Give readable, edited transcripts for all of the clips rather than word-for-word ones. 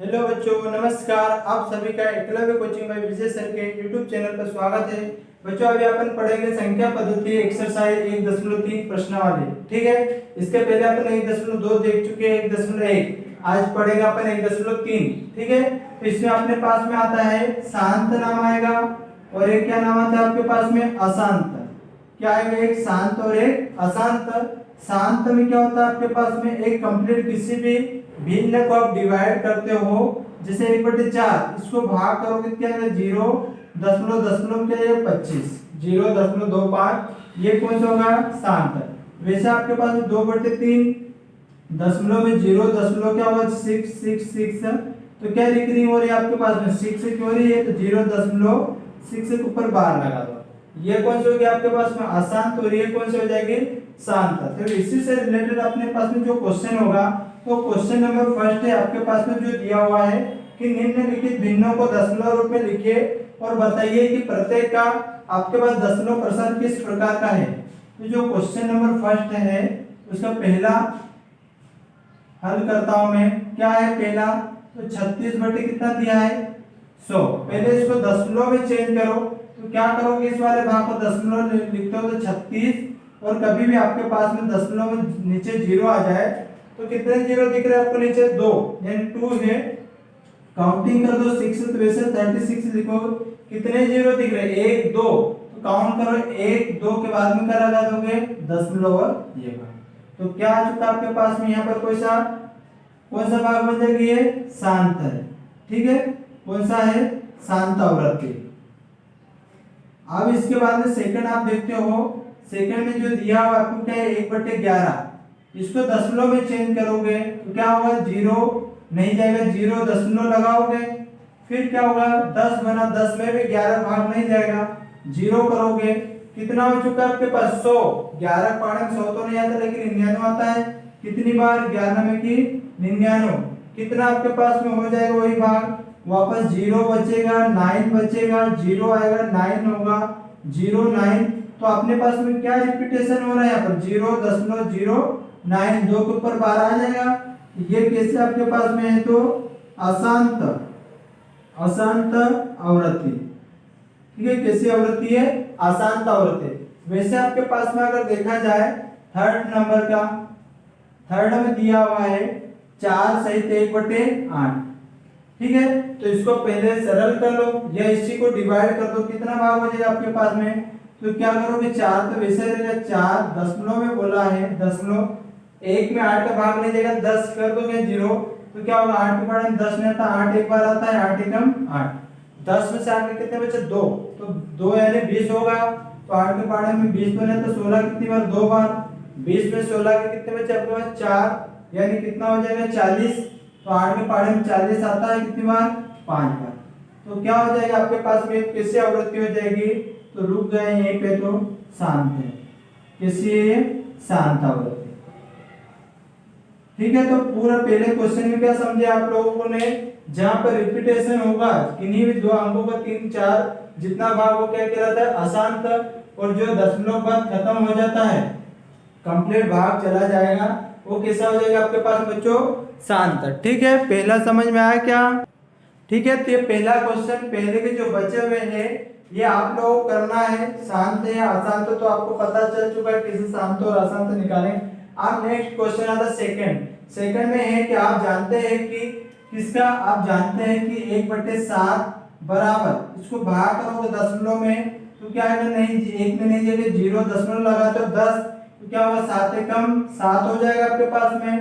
Hello बच्चों, नमस्कार। आप सभी का एकलव्य कोचिंग बाय विजय सर के यूट्यूब चैनल पर स्वागत है। बच्चों, अभी अपन पढ़ेंगे संख्या पद्धति एक्सरसाइज 1.3 प्रश्नावली। ठीक है, इसके पहले अपन 1.2 देख चुके हैं, 1.1। आज पढ़ेगा अपन 1.3। ठीक है, तो इसमें अपने पास में आता है शांत नाम आएगा और एक क्या नाम आता है आपके पास में अशांत। क्या आएगा? एक शांत और एक अशांत। शांत में क्या होता है आपके पास में एक कंप्लीट किसी भी भिन्न को आप डिवाइड करते हो, जैसे 1/4 इसको भाग करोगे क्या आएगा? 0.25 0.25, ये कौन सा होगा? शांत। वैसे आपके पास में 2/3 दशमलव में 0 दशमलव क्या होगा? 666। तो क्या लिखनी हो रही है आपके पास में? 6 क्यों हो रही है? तो 0.6 के ऊपर बार लगा दो। ये कौन सी होगी आपके पास में? अशांत। और ये कौन सी हो जाएगी? शांत। तो इसी से रिलेटेड अपने पास में जो क्वेश्चन होगा, तो क्वेश्चन नंबर फर्स्ट है आपके पास में जो दिया हुआ है कि निम्नलिखित भिन्नों को दशमलव रूप में लिखिए और बताइए कि प्रत्येक का आपके पास दशमलव प्रसार किस प्रकार का है। तो जो क्वेश्चन नंबर फर्स्ट है उसका पहला हल करता हूं मैं। क्या है पहला? तो 36 बटे कितना दिया है? 100। पहले इसको दशमलव में चेंज करो। तो क्या करोगे? इस वाले भाग को दशमलव लिखते हो तो 36, और कभी भी आपके पास में दशमलव में नीचे 0 आ जाए तो कितने 0 दिख रहे हैं आपको नीचे? 2, यानी 2 है। काउंटिंग कर दो 6, तो वैसे 36 लिखो। कितने 0 दिख रहे हैं? 1 2। तो काउंट करो, 1 2 के बाद में क्या लगा दोगे? दशमलव और ये भाग। तो क्या आ चुका आपके पास में यहाँ पर? कौन सा भाग बन जाएगी? ये शांत है। ठीक है, कौन सा है? शांत आवृत्ति। अब इसके बाद में सेकंड आप देखते हो, सेकंड में जो दिया हुआ आपको क्या है? 1/11। इसको दशमलव में चेंज करोगे तो क्या होगा? 0 नहीं जाएगा, 0 दशमलव लगाओगे, फिर क्या होगा? 10 बना, 10 में भी 11 भाग नहीं जाएगा, 0 करोगे। कितना हो चुका है आपके पास? 100। 11 पाढ़े में 100 तो नहीं आता, लेकिन 99 आता है। कितनी बार? 11 में की 99। कितना आपके पास में हो जाएगा? वही भाग वापस 0 बचेगा, 9 बचेगा, 0 आएगा, 9 होगा, 0 9। तो अपने पास में क्या रिपीटेशन हो रहा है यहाँ पर? 0.09, 2 के ऊपर 12 आ जाएगा। ये कैसे आपके पास में है? तो अशांत आवृत्ति। ठीक है, कैसी आवृत्ति है? अशांत आवृत्ति। वैसे आपके पास में अगर देखा जाए थर्ड नंबर का, थर्ड में दिया हुआ है 4 सहित 1/8। ठीक है, तो इसको पहले सरल कर लो या इसी को डिवाइड कर दो। कितना भाग हो जाएगा आपके पास में? तो क्या करोगे? 4 तो वैसे रहेगा, 4 दशमलव में बोला है, दशमलव 1 में 8 का भाग नहीं जाएगा, 10 कर दोगे 0। तो क्या होगा? 8 के पाढ़े में 10 नहीं आता, 8 एक बार आता है, 8 एकम 8। 10 में से 8 के कितने बचे? 2। तो 2 यानी 20 होगा। तो 8 के पाढ़े में 20 तो नहीं, तो 16 कितनी बार? 2 बार। 20 में 16 के कितने बचे आपके पास? 4, यानी कितना हो जाएगा? 40। तो 8 के पाढ़े में 40 आता है, कितनी बार? 5 बार। तो क्या हो जाएगा आपके पास में? कैसी आवृत्ति हो जाएगी? तो रुक गए यहीं पे, तो शांत है। कैसी है ये? शांत आवृत्ति। ठीक है, तो पूरा पहले क्वेश्चन में क्या समझे आप लोगों ने? जहां पर रिपीटेशन होगा किन्हीं भी दो अंकों का 3 4 जितना भाग वो क्या कहलाता है? अशांत। और जो दशमलव बाद खत्म हो जाता है, कंप्लीट भाग चला जाएगा, वो कैसा हो जाएगा आपके पास बच्चों? शांत। ठीक है, पहला समझ में आया क्या? ठीक है, तो ये पहला क्वेश्चन पहले के जो बचे हुए हैं ये आप लोगों को करना है। शांत है या अशांत, तो आपको पता चल चुका है कैसे शांत और अशांत निकालें। अब नेक्स्ट क्वेश्चन आता है सेकंड। सेकंड में है कि आप जानते हैं कि किसका? आप जानते हैं कि 1/7 बराबर, इसको भाग करोगे दशमलव में तो क्या आएगा? नहीं, 1 में नहीं जाएगा, 0 दशमलव लगाते हो 10, तो क्या होगा? 7 एकम 7 हो जाएगा आपके पास में।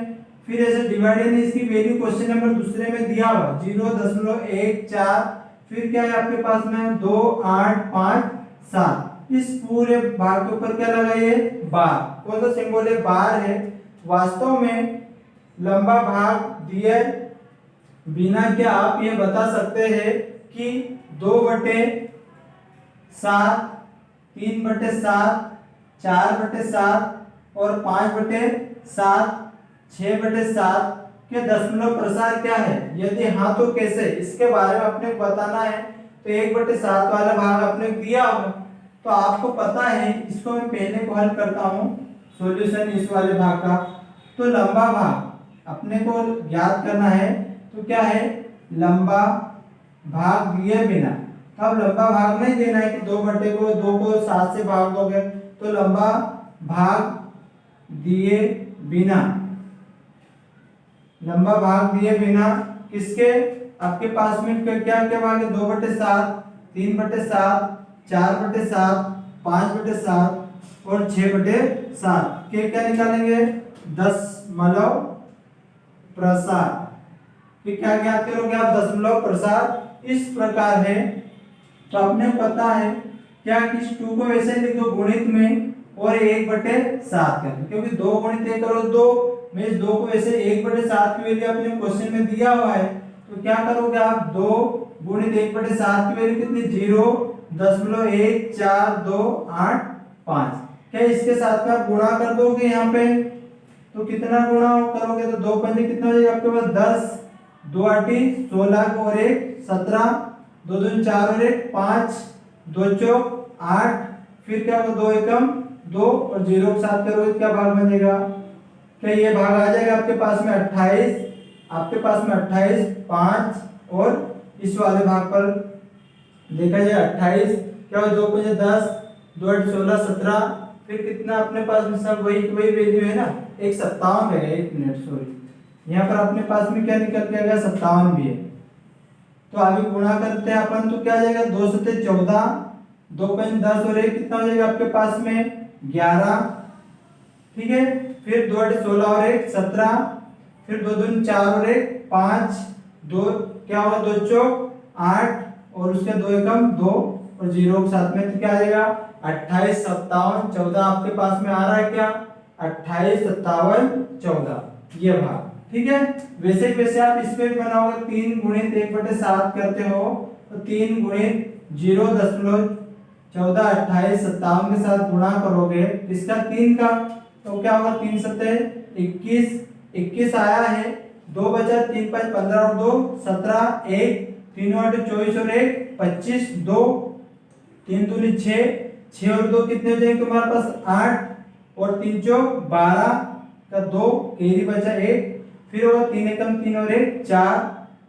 फिर ऐसे डिवाइडेड में इसकी वैल्यू क्वेश्चन नंबर दूसरे में दिया हुआ 0.14। फिर क्या है आपके पास में? 2 8 5 7। इस पूरे भाग के ऊपर क्या लगाइए? बार। कौन सा सिंबल है? बार है। वास्तव में लंबा भाग दिए बिना क्या आप ये बता सकते हैं कि 2/7, 3/7, 4/7 और 5/7, 6/7 के दशमलव प्रसार क्या है? यदि हाँ तो कैसे? इसके बारे में अपने को बताना है। तो 1/7 वाला भाग अपने दिया हो तो आपको पता है, इसको मैं पहले को हल करता हूँ सॉल्यूशन इस वाले भाग का। तो लंबा भाग अपने को याद करना है, तो क्या है? लंबा भाग दिए बिना। तो अब लंबा भाग नहीं देना है कि 2 को 7 से भाग दोगे, तो लंबा भाग दिए बिना, लंबा भाग दिए बिना किसके, आपके पास में क्या क्या भाग है, 2/7, 3/7, 4/7, 5/7 और 6/7 के क्या निकालेंगे, दशमलव प्रसार। फिर क्या ज्ञात करोगे आप, दशमलव प्रसार इस प्रकार है। तो आपने पता है क्या कि 2 को वैसे लिख दो गुणित में और 1/7 कर, क्योंकि 2 गुणित 1 करो 2, मैं इस 2 को वैसे 1/7 की वैल्यू अपने क्वेश्चन में दिया हुआ है, तो क्या करोगे आप, 2 गुणित 1/7 की वैल्यू कितनी, 0.1428 क्या इसके साथ में आप गुणा कर दोगे यहाँ पे, तो कितना गुणा करोगे, तो 2 पंजे कितना हो जाएगा आपके पास 10, 2 आठी 16 और 1 17, 2 दूनी 4 और 1 5, 2 चौक 8, फिर क्या होगा 2 एकम 2 और 0 के साथ करोगे क्या भाग बनेगा, क्या ये भाग आ जाएगा आपके पास में 28, आपके पास में 28 5 और इस वाले भाग पर देखा जाए 28 क्या हो, 2 पंजे 10, 2 8 16 17, फिर कितना अपने पास में सब वही वैल्यू है ना, 157 है, 1 मिनट सॉरी, यहाँ पर अपने पास में क्या निकल के आ गया 57 भी है। तो अभी गुणा करते हैं अपन, तो क्या आ जाएगा 2 सत्ते 14, 2 पंजे 10 और 1 कितना हो जाएगा आपके पास में 11, ठीक है, फिर 2 8 16 और 1 17, फिर 2 दूनी 4 और 1 5, 2 क्या होगा 2 चौक 8 और उसके 2 एकम 2 और 0 के साथ में, तो क्या आ जाएगा 28 57 14 आपके पास में आ रहा है क्या, 28 57 14 ये भाग, ठीक है। वैसे आप इस पे भी बनाओगे, 3 गुणित 1/7 करते हो, तो 3 गुणित 0.14 28 57 के साथ गुणा करोगे इसका 3 का, तो क्या होगा 3 सत्ते 21, 21 आया है, 2 बचा 3 5 15 और 2 17, 1 3 8 24 और 1 25, 2 3 दूनी 6, 6 और 2 कितने हो जाएंगे तुम्हारे पास 8 और 3 चौक 12 का 2 कैरी बचा 1, फिर होगा 3 एकम 3 और 1 4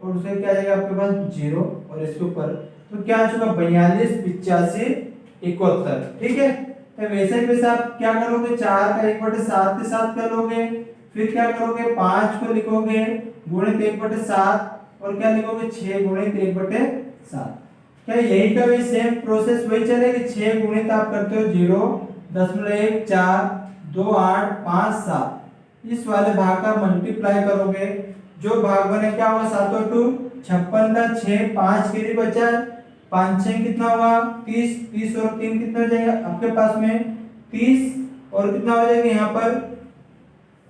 और उसे क्या आ जाएगा आपके पास 0 और इसके ऊपर, तो क्या आ चुका 42 85 71, ठीक है। तो वैसे आप क्या करोगे, 4 का 1/7 के साथ कर लोगे, फिर क्या करोगे 5 को लिखोगे गुणित 1/7 और क्या लिखोगे 6 गुणित 1/7, क्या यही का भी सेम प्रोसेस वही चलेगी, 6 गुणित आप करते हो 0.1 4 2 8 5 7, इस वाले भाग का मल्टीप्लाई करोगे, जो भाग बने क्या होगा 7 और 2 56 का 6 5 के लिए बचा है, 5 6 कितना होगा 30, 30 और 3 कितना हो जाएगा आपके पास में 30 और कितना हो जाएगा यहाँ पर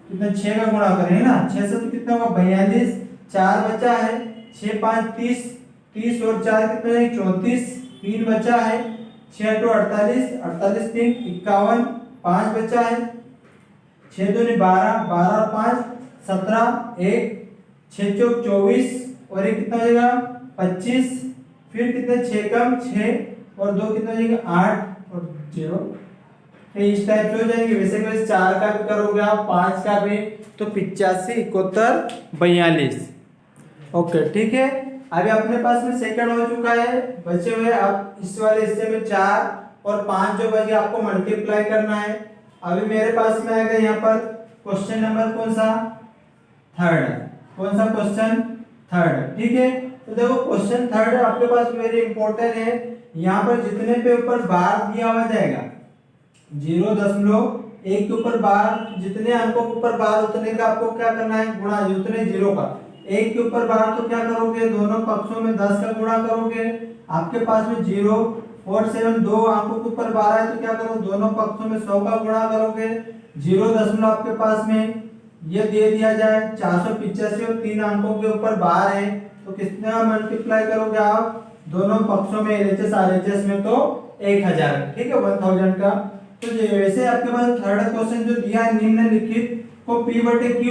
कितना 6 का गुणा करेंगे ना, 6 से तो कितना होगा 42, 4 बचा है 6 5 30, 30 और 4 कितना है 34, 3 बचा है 6 8 48, 48 3 51, 5 बचा है 6 दूनी 12, 12 और 5 17, 1 6 चौक 24 और 1 कितना हो जाएगा 25, फिर कितने 6 कम 6 और 2 कितना हो जाएगा 8 और 0, तो इस टाइप से हो जाएंगे। वैसे 4 का भी करोगे आप 5 का भी, तो 85 71 42, ओके ठीक है। अभी अपने पास में सेकंड हो चुका है, बचे हुए आप इस वाले हिस्से में 4 और 5 जो बचे आपको मल्टीप्लाई करना है। अभी मेरे पास में आएगा यहाँ पर क्वेश्चन नंबर कौन सा, थर्ड, कौन सा क्वेश्चन थर्ड, ठीक है। तो देखो क्वेश्चन थर्ड आपके पास वेरी इंपॉर्टेंट है, यहाँ पर जितने पे ऊपर बार दिया हुआ जाएगा 0.1 के ऊपर बार, जितने अंकों के ऊपर बार उतने का आपको क्या करना है गुणा, उतने 0 का 1 के ऊपर बार तो क्या करोगे दोनों पक्षों में 10 का गुणा करोगे, आपके पास में 0 और 7 दो अंकों के ऊपर 12 है तो क्या करो दोनों पक्षों में 100 का गुणा करोगे, 0 आपके पास में ये दे दिया जाए 485 और 3 अंकों के ऊपर 12 है तो कितना मल्टीप्लाई करोगे आप दोनों पक्षों में LHS RHS में तो 1000, ठीक है 1000 का। तो वैसे आपके पास थर्ड क्वेश्चन जो दिया है निम्नलिखित को P/Q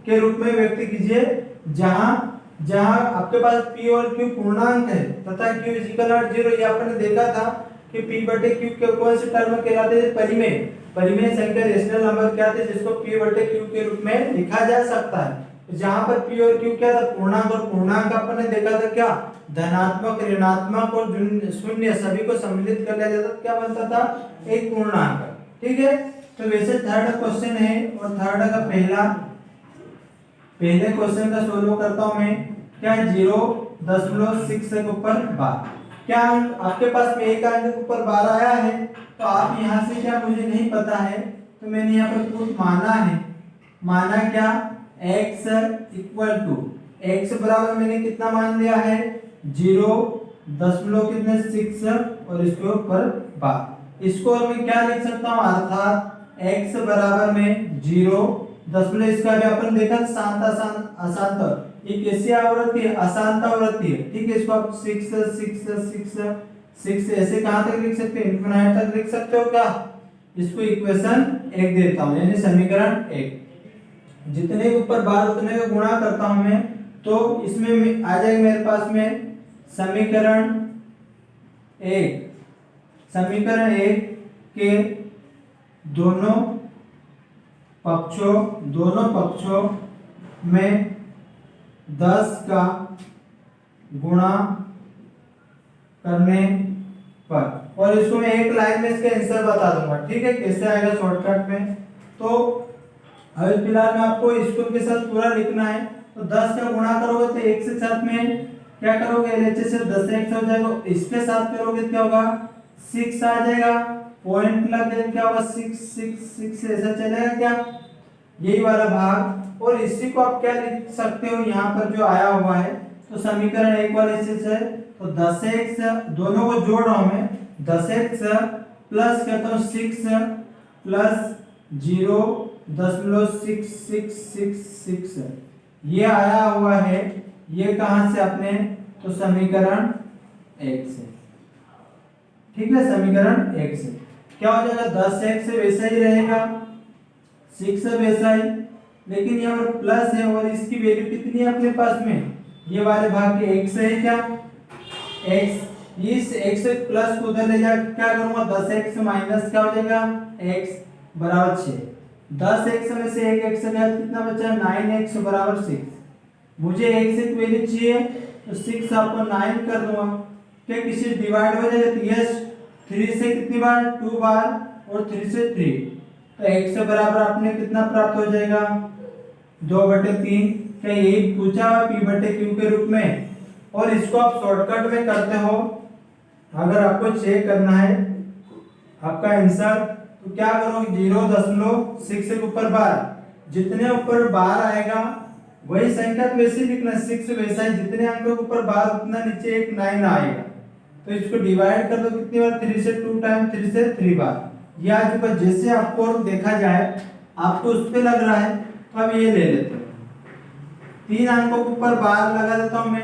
के रूप में व्यक्त कीजिए, जहां आपके पास P और Q पूर्णांक है तथा Q = 0, ये आपने देखा था कि P/Q के कौन से टर्म कहलाते हैं, परिमेय संख्या रेशनल नंबर क्या थे जिसको P/Q के रूप में लिखा जा सकता है। जहां पर पी और क्यू क्या था, पूर्णांक, और पूर्णांक अपन ने देखा था क्या, धनात्मक, ऋणात्मक और शून्य सभी को सम्मिलित कर लिया जाता, क्या बनता था, एक पूर्णांक। ठीक है, तो वैसे थर्ड क्वेश्चन है, और थर्ड का पहले क्वेश्चन का सोल्व करता हूं मैं। क्या 0.6 के ऊपर 12, क्या आपके पास में एक अंक के ऊपर 12 आया है, तो आप यहां से क्या, मुझे नहीं पता है तो मैंने यहाँ पर कुछ माना है। माना क्या, x इक्वल टू, x बराबर मैंने कितना मान लिया है, 0.6 और इसके ऊपर 12। इसको मैं क्या लिख सकता हूँ, अर्थात x बराबर में 0 इसका भी अपन देखा शांत अशांत, ये कैसी आवृत्ति है, अशांत आवृत्ति है। ठीक है, इसको आप 6 ऐसे कहां तक लिख सकते हैं, इनफिनाइट तक लिख सकते हो क्या। इसको इक्वेशन 1 देता हूं, यानी समीकरण 1। जितने के ऊपर बार उतने का गुणा करता हूं मैं, तो इसमें आ जाएगा मेरे पास में समीकरण 1। समीकरण 1 के दोनों पक्षों में 10 का गुणा करने पर, और इसको मैं एक लाइन में इसका आंसर बता दूंगा। ठीक है, कैसे आएगा शॉर्टकट में। तो अभी फिलहाल में आपको इसको के साथ पूरा लिखना है। तो 10 का गुणा करोगे तो 1 से साथ में क्या करोगे, LHS से 10x हो जाएगा, इसके साथ करोगे क्या होगा, 6 आ जाएगा, पॉइंट लग जाएगा, क्या होगा 6 ऐसा चलेगा क्या, यही वाला भाग। और इसी को आप क्या लिख सकते हो, यहाँ पर जो आया हुआ है, तो समीकरण 1 वाले से तो 10x, दोनों को जोड़ रहा हूं मैं, 10x प्लस करता हूँ 6 प्लस 0.6666, ये आया हुआ है, ये कहां से अपने, तो समीकरण 1 से। ठीक है, समीकरण 1 से क्या हो जाएगा, 10x से वैसा ही रहेगा, 6 से वैसा ही, लेकिन यहाँ पर प्लस है, और इसकी वैल्यू कितनी है अपने पास में, ये वाले भाग के 1 से है क्या, x, इस x से प्लस को उधर ले जा क्या करूंगा, 10x माइनस क्या हो जाएगा, x बराबर 6। 10x में से 1x गया, कितना बचा, 9x बराबर 6। मुझे x से वैल्यू चाहिए, तो 6 आपको 9 कर दूंगा, क्या किसी डिवाइड हो जाएगा, तो यस 3 से कितनी बार, 2 बार, और 3 से 3, तो x से बराबर आपने कितना प्राप्त हो जाएगा, 2/3। क्या यही पूछा p/q के रूप में। और इसको आप शॉर्टकट में करते हो, अगर आपको चेक करना है आपका आंसर, तो क्या करोगे, 0.6 के ऊपर 12, जितने ऊपर 12 आएगा वही संख्या तो वैसे लिखना, 6 वैसा ही, जितने अंकों के ऊपर 12 उतना नीचे एक 9 आएगा, तो इसको डिवाइड कर दो कितनी बार, 3 से 2 टाइम, 3 से 3 बार। ये आज ऊपर जैसे आपको देखा जाए, आपको उस पे लग रहा है, तो अब ये ले लेते हैं, 3 अंकों के ऊपर 12 लगा देता हूं मैं,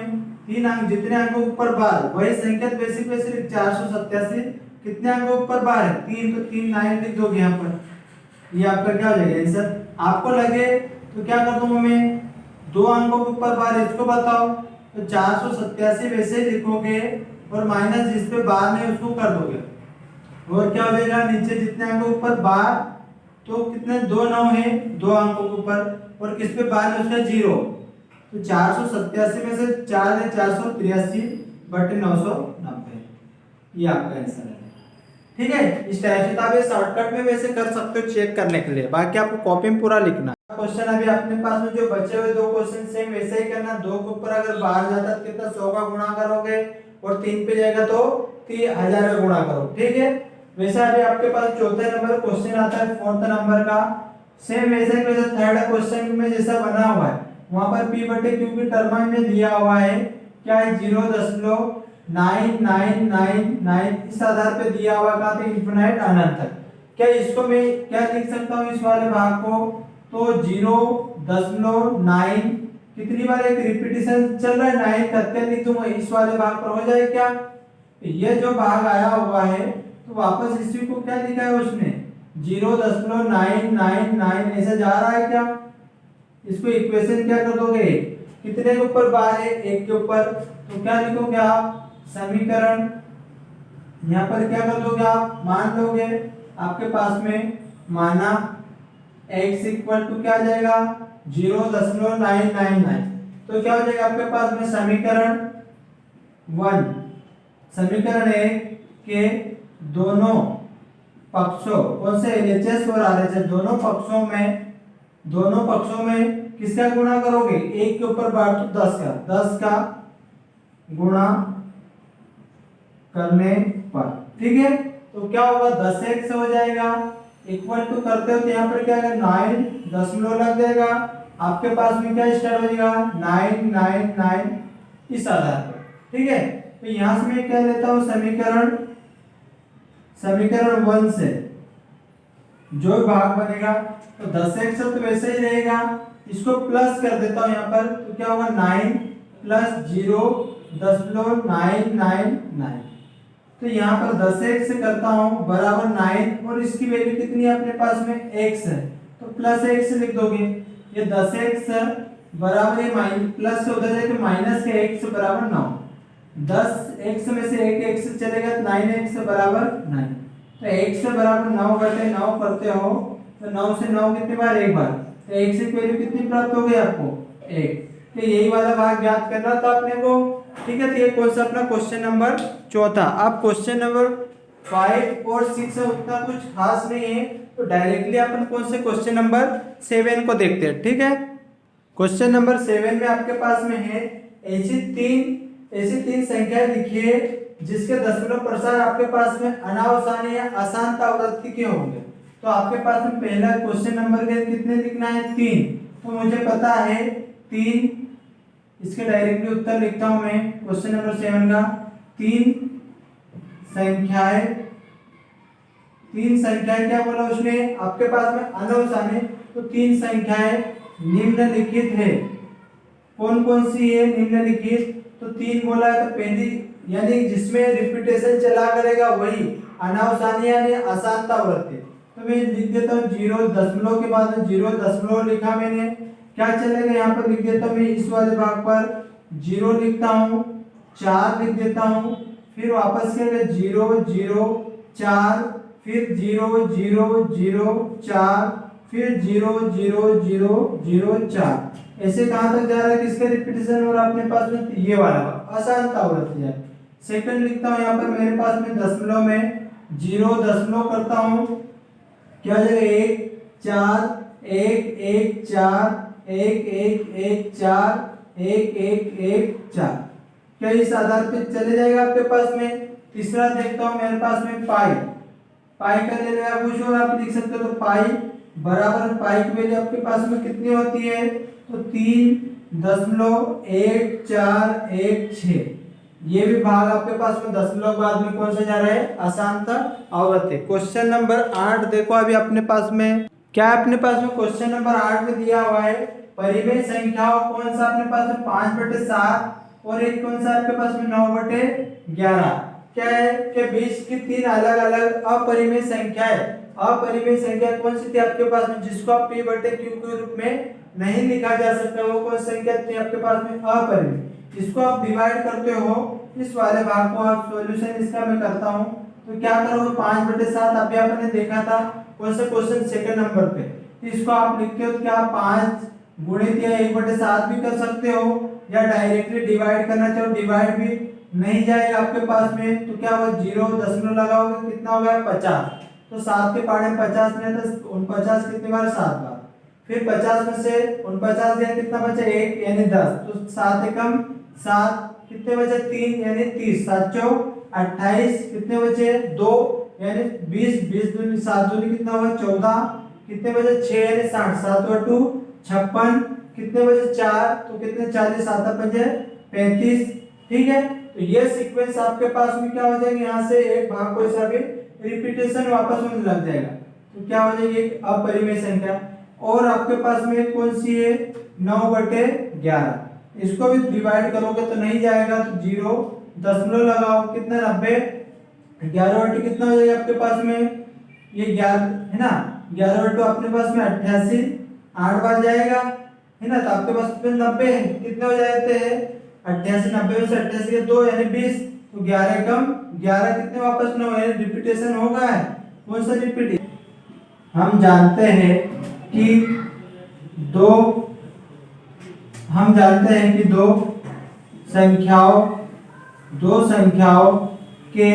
3 अंक, जितने अंकों के ऊपर 12 वही संख्या वैसे 487, कितने अंकों के ऊपर 12 है, 3, तो 3 9 लिख दोगे यहाँ पर, ये आपका क्या हो जाएगा आंसर। आपको लगे तो क्या कर दूंगा मैं, 2 अंकों के ऊपर 12, इसको बताओ, तो 487 वैसे ही लिखोगे, और माइनस जिस पे 12 है उसको कर दोगे, और क्या हो जाएगा, नीचे जितने अंकों के ऊपर 12, तो कितने, 2 9 है 2 अंकों के ऊपर, और किस पे 12 है, उसका 0, तो 487 में से 4 है 483/990, ये आपका आंसर है। ठीक है, इस टाइप से आप ये शॉर्टकट में वैसे कर सकते हो चेक करने के लिए, बाकी आपको कॉपी में पूरा लिखना। क्वेश्चन अभी अपने पास में जो बचे हुए 2 क्वेश्चन सेम वैसे ही करना, 2 के ऊपर अगर बाहर जाता तो कितना, 100 का गुणा करोगे, और 3 पे जाएगा तो 3000 का गुणा करो। ठीक है, वैसे अभी आपके पास चौथे नंबर क्वेश्चन आता है, 4th नंबर का, सेम वैसे वैसे थर्ड क्वेश्चन में जैसा बना हुआ है, वहां पर p/q की टर्म में दिया हुआ है, क्या है, 0.9999, इस आधार पे दिया हुआ, कहां पे, इनफिनाइट अनंत तक। क्या इसको मैं क्या लिख सकता हूं, इस वाले भाग को, तो 0.9 कितनी बार एक रिपीटिशन चल रहा है, 9 तक लिख दूंगा, इस वाले भाग पर हो जाए क्या, ये जो भाग आया हुआ है, तो वापस इसी को क्या लिखा है उसने, 0.999 ऐसे जा रहा है क्या, इसको इक्वेशन क्या कर दोगे, कितने के ऊपर 12 है, 1 के ऊपर, तो क्या लिखोगे आप, समीकरण, यहाँ पर क्या कर दोगे आप, मान लोगे, आपके पास में माना x इक्वल टू क्या आ जाएगा 0.999। तो क्या हो जाएगा आपके पास में समीकरण 1, समीकरण 1 के दोनों पक्षों कौन से LHS और RHS दोनों पक्षों में किसका गुणा करोगे, 1 के ऊपर बांट तो 10 का गुणा करने पर, ठीक है। तो क्या होगा 10x हो जाएगा इक्वल टू करते हो तो यहाँ पर क्या है 9 दशमलव लग जाएगा, आपके पास में क्या स्टार्ट हो जाएगा 999 इस आधार पर, ठीक है। तो यहाँ से मैं क्या लेता हूँ समीकरण 1 से जो भाग बनेगा तो 10x तो वैसे ही रहेगा, इसको प्लस कर देता हूँ यहाँ पर तो क्या होगा 9 प्लस 0.999। तो यहाँ पर 10x से करता हूँ बराबर 9 और इसकी वैल्यू कितनी है अपने पास में x है तो प्लस x लिख दोगे, ये 10x बराबर है माइनस प्लस से उधर जाके माइनस के x बराबर 9, 10x में से एक x चलेगा 9x बराबर 9। तो x बराबर 9/9 करते हो तो 9 से 9 कितनी बार एक बार, तो x की वैल्यू कितनी प्राप्त हो गई आपको 1। तो यही वाला भाग ज्ञात करना था अपने को, ठीक है। तो ये कौन सा अपना क्वेश्चन नंबर चौथा। अब क्वेश्चन नंबर 5 और 6 उतना कुछ खास नहीं है, तो डायरेक्टली अपन कौन से क्वेश्चन नंबर 7 को देखते हैं, ठीक है। क्वेश्चन नंबर 7 में आपके पास में है ऐसी तीन संख्याएं लिखिए जिसके दशमलव प्रसार आपके पास में अनावसानी या अशांत आवृत्ति के होंगे। तो आपके पास में पहला क्वेश्चन नंबर के कितने लिखना है 3, तो मुझे पता है 3, इसके डायरेक्टली उत्तर लिखता हूं मैं क्वेश्चन नंबर 7 का। तीन संख्याएं क्या बोला उसने आपके पास में अनावसानी, तो 3 संख्याएं निम्नलिखित है। कौन कौन सी है निम्नलिखित, तो 3 बोला है तो पहली यानी जिसमें रिपीटेशन चला करेगा वही अनावसानी यानी अशांत आवृत्ति। तो मैं लिख देता हूँ 0 दशमलव के बाद 0 दशमलव लिखा मैंने, क्या चलेगा यहाँ पर लिख देता हूँ मैं इस वाले भाग पर 0 लिखता हूँ, 4 लिख देता हूँ, फिर वापस के 0 0 4, फिर 0 0 0 4, फिर 0 0 0 0 4। ऐसे कहां तक जा रहा है किसका रिपीटेशन और अपने पास में ये वाला अशांत आवृत्ति है। सेकंड लिखता हूं यहाँ पर मेरे पास में दशमलव में 0 दशमलव करता हूं, क्या हो जाएगा 1 4 1 1 4 1 1 1 4 1 1 1 4, क्या इस आधार पे चले जाएगा आपके पास में। तीसरा देखता हूं मेरे पास में पाई का ले लिया कुछ और आप लिख सकते हो, तो पाई बराबर पाई की वैल्यू आपके पास में कितनी होती है, तो 3.1416। ये भी भाग आपके पास में दशमलव बाद में कौन सा जा रहा है अशांत आवृत्ति। क्वेश्चन नंबर 8 देखो अभी अपने पास में क्या अपने पास में क्वेश्चन नंबर 8 में दिया हुआ है परिमेय संख्याओं कौन सा अपने पास में 5/7 और एक कौन सा आपके पास में 9/11। क्या है कि 20 की 3 अलग अलग अपरिमेय संख्या कौन सी थी आपके पास में जिसको आप p/q के रूप में नहीं लिखा जा सकता, वो कौन संख्या थी आपके पास में अपरिमेय। इसको आप डिवाइड करते हो इस वाले भाग को, आप सॉल्यूशन इसका मैं करता हूं तो क्या करोगे 5/7 अभी आपने देखा था कौन सा क्वेश्चन सेकंड नंबर पे, तो इसको आप लिखते हो तो क्या 5 गुणित या 1/7 भी कर सकते हो या डायरेक्टली डिवाइड करना चाहो डिवाइड भी नहीं जाएगा आपके पास में, तो क्या होगा 0 दशमलव लगाओगे कितना होगा 50, तो 7 के पाड़े में 50 में तो 49 कितनी बार 7 बार, फिर 50 में से 49 दिया कितना बचा 1 यानी 10, तो 7 एकम 7 कितने बचे 3 यानी 30, 7 चौ 28 कितने बचे 2 यानी 20, 20 दूनी 7 दूनी कितना होगा 14, कितने बचे 6 यानी 60, 7 और 2 56, कितने बचे 4 तो कितने 40, 7 बचे 35, ठीक है। तो ये सीक्वेंस आपके पास में क्या हो जाएगा यहाँ से एक भाग को ऐसा भी रिपीटेशन वापस होने लग जाएगा, तो क्या हो जाएगी एक अपरिमेय संख्या। और आपके पास में कौन सी है 9/11, इसको भी डिवाइड करोगे तो नहीं जाएगा, तो 0 दशमलव लगाओ कितना 90, 11/2 कितना हो जाएगा आपके पास में ये 11 है ना, 11/2 अपने पास में 88 8 बार जाएगा है ना, तो आपके पास में 90 कितने हो जाते हैं 88, 90 में से 88 के 2 यानी 20, तो 11 एकम 11 कितने वापस 9 यानी रिपीटेशन होगा है, कौन सा रिपीट। हम जानते हैं कि दो हम जानते हैं कि दो संख्याओं के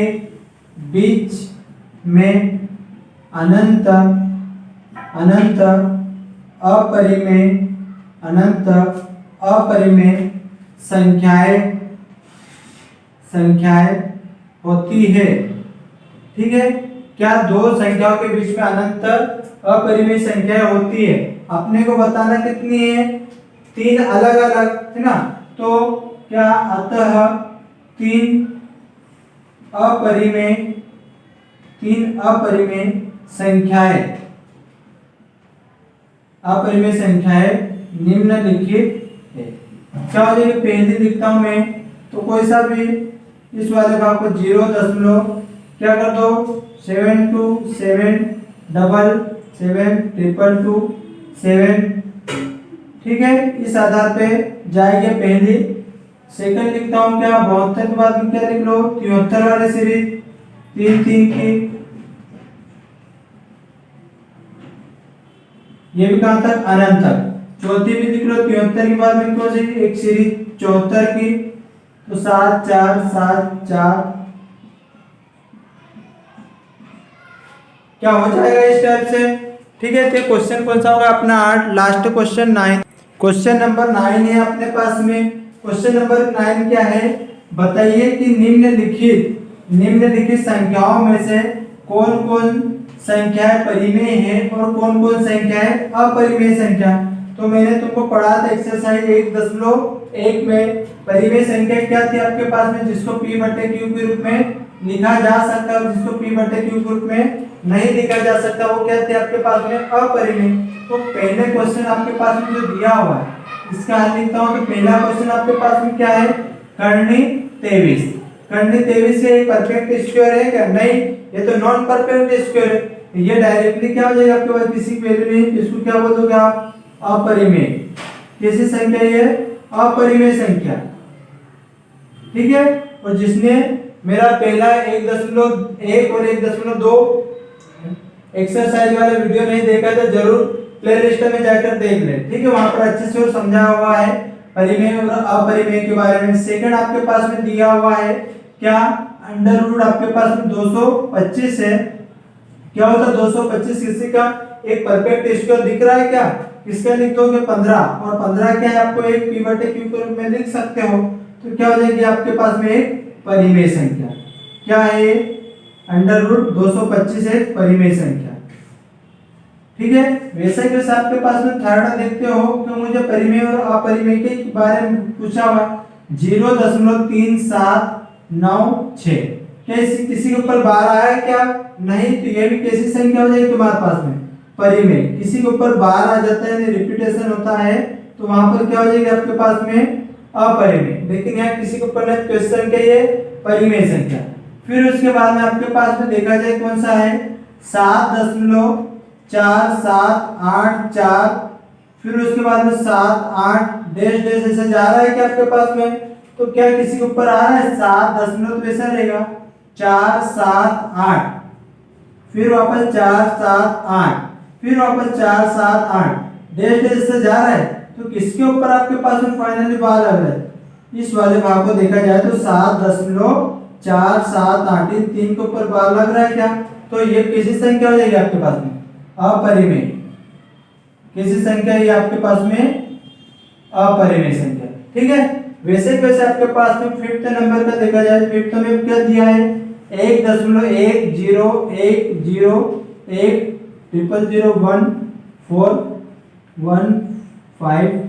बीच में अनंत अपरिमेय संख्याएं होती है। ठीक है, क्या दो संख्याओं के बीच में अनंत अपरिमेय संख्याएं होती है? अपने को बताना कितनी है, तीन अलग अलग है ना, तो क्या अतः तीन अपरिमेय संख्याएं निम्नलिखित है। क्या हो जाएगा, पहले लिखता हूं मैं, तो कोई सा भी इस वाले भाग को 0 क्या कर दो 7277722 ठीक है, इस आधार पे जाएंगे पहली। सेकंड लिखता हूं क्या 72 के बाद में क्या लिख लो 73 वाले सीरीज 3 3 की, ये भी कहां तक अनंत तक। चौथी भी लिख लो 73 के बाद में कौन सी एक सीरीज 74 की, तो 7 4 7 4 क्या हो जाएगा इस टाइप से। ठीक है, तो क्वेश्चन कौन सा होगा अपना 8, लास्ट क्वेश्चन 9, क्वेश्चन नंबर 9 है अपने पास में। क्वेश्चन नंबर 9 क्या है, बताइए कि निम्नलिखित संख्याओं में से कौन कौन संख्याएं परिमेय है और कौन कौन संख्याएं अपरिमेय संख्या। तो मैंने तुमको पढ़ा था एक्सरसाइज 1.1 में परिमेय संख्या क्या थी आपके पास में, जिसको p/q के रूप में लिखा जा सकता है और जिसको p/q के रूप में नहीं लिखा जा सकता, वो क्या थे आपके पास में अपरिमेय। तो पहले क्वेश्चन आपके पास में जो दिया हुआ है इसका हल लिखता हूं। तो पहला क्वेश्चन आपके पास में क्या है, कर्णी 23 से एक परफेक्ट स्क्वायर है क्या, नहीं, ये तो नॉन परफेक्ट स्क्वायर है। ये डायरेक्टली क्या हो जाएगा आपके पास किसी वैल्यू में, इसको क्या बोलोगे आप अपरिमेय। कैसी संख्या ये अपरिमेय संख्या। ठीक है, और जिसने मेरा पहला 1.1 और 1.2 एक्सरसाइज वाला वीडियो नहीं देखा तो जरूर प्लेलिस्ट में जाकर देख ले। ठीक है, वहां पर अच्छे से समझा हुआ है परिमेय और अपरिमेय के बारे में। सेकंड आपके पास में दिया हुआ है क्या, अंडर रूट आपके पास में 225 है। क्या होता है 225 किसी का एक परफेक्ट स्क्वायर दिख रहा है क्या, किसका लिख दोगे 15, और 15 क्या है आपको एक p/q के रूप में लिख सकते हो। तो क्या हो जाएगी आपके पास में एक परिमेय संख्या, क्या है अंडर रूट 225 एक परिमेय संख्या। ठीक है, वैसे कैसे आपके पास में थर्ड देखते हो कि मुझे परिमेय और अपरिमेय के बारे में पूछा हुआ 0.3796, क्या किसी के ऊपर 12 आया क्या, नहीं, तो ये भी कैसी संख्या हो जाएगी तुम्हारे पास में परिमेय। किसी के ऊपर 12 आ जाता है, रिपीटेशन होता है, तो वहां पर क्या हो जाएगी आपके पास में अपरिमेय। लेकिन यहाँ किसी के ऊपर क्वेश्चन क्या ये परिमेय संख्या। फिर उसके बाद में आपके पास में देखा जाए कौन सा है 7.4784, फिर उसके बाद में 7 8 डैश डैश ऐसे जा रहा है क्या आपके पास में, तो क्या किसी के ऊपर आ रहा है 7 दशमलव, तो ऐसा रहेगा 4 7 8, फिर वापस 4 7 8, फिर वापस 4 7 8 डैश डैश से जा रहा है, तो किसके ऊपर आपके पास में फाइनली बार लग रहा है, इस वाले भाग को देखा जाए तो 7.478 इन तीन के ऊपर बार लग रहा है क्या, तो ये कैसी संख्या हो जाएगी आपके पास में अपरिमेय। कैसी संख्या है आपके पास में अपरिमेय संख्या। ठीक है, वैसे वैसे आपके पास में फिफ्थ नंबर का देखा जाए, फिफ्थ में क्या दिया है 1.1010001415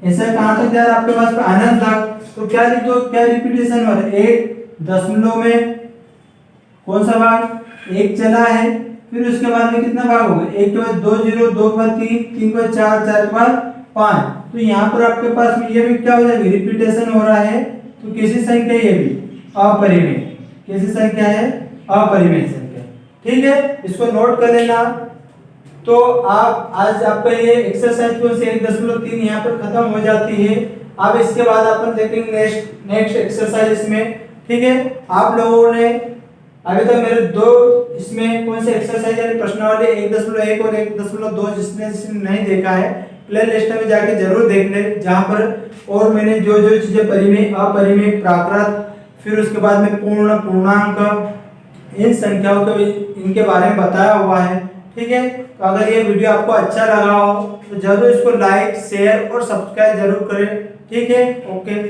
ऐसा कहां तक जा रहा है आपके पास में अनंत तक। तो क्या लिख दो, क्या रिपीटेशन हो रहा है 1 में कौन सा भाग 1 चला है, फिर उसके बाद में कितना भाग होगा 1 के बाद 2 0, 2 के बाद 3, 3 के बाद 4, 4 के बाद 5। तो यहाँ पर आपके पास में ये भी क्या हो जाएगी रिपीटेशन हो रहा है, तो कैसी संख्या ये भी अपरिमेय। कैसी संख्या है अपरिमेय संख्या। ठीक है, इसको नोट कर लेना। तो आप आज आपका ये एक्सरसाइज कौन से 1.3 यहाँ पर खत्म हो जाती है। अब इसके बाद अपन देखेंगे नेक्स्ट एक्सरसाइज में। ठीक है, आप लोगों ने अभी तो मेरे दो इसमें कौन से एक्सरसाइज यानी प्रश्नावली 1.1 और 1.2 जिसने नहीं देखा है प्ले लिस्ट में जाके जरूर देख ले, जहाँ पर और मैंने जो जो चीजें परिमेय अपरिमेय प्राकृत फिर उसके बाद में पूर्ण पूर्णांक इन संख्याओं के इनके बारे में बताया हुआ है। ठीक है, तो अगर ये वीडियो आपको अच्छा लगा हो तो जरूर इसको लाइक शेयर और सब्सक्राइब जरूर करें। ठीक है, ओके।